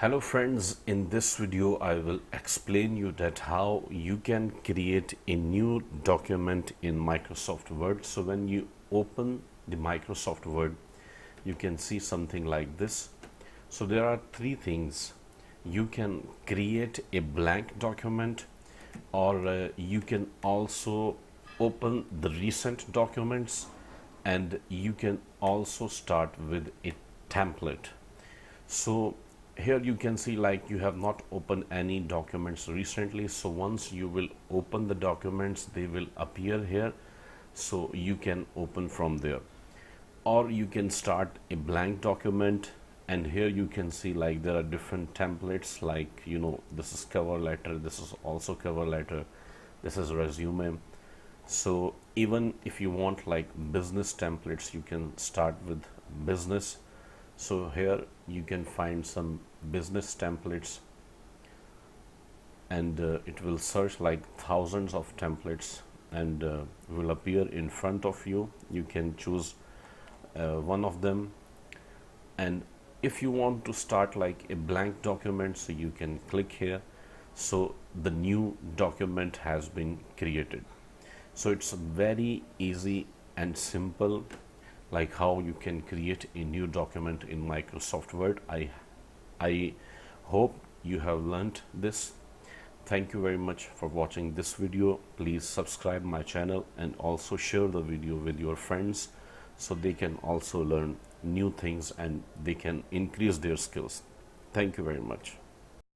Hello friends, in this video I will explain you that how you can create a new document in Microsoft Word. So when you open the Microsoft Word, you can see something like this. So there are three things. You can create a blank document, or you can also open the recent documents, and you can also start with a template. So here you can see like you have not opened any documents recently, so once you will open the documents they will appear here, so you can open from there. Or you can start a blank document, and here you can see like there are different templates, like this is cover letter, this is also cover letter, this is resume. So even if you want like business templates, you can start with business. So here you can find some business templates, and it will search like thousands of templates, and will appear in front of you. You can choose one of them, and if you want to start like a blank document, so you can click here. So the new document has been created. So it's very easy and simple, like how you can create a new document in Microsoft Word. I hope you have learned this. Thank you very much for watching this video. Please subscribe my channel and also share the video with your friends, so they can also learn new things and they can increase their skills. Thank you very much.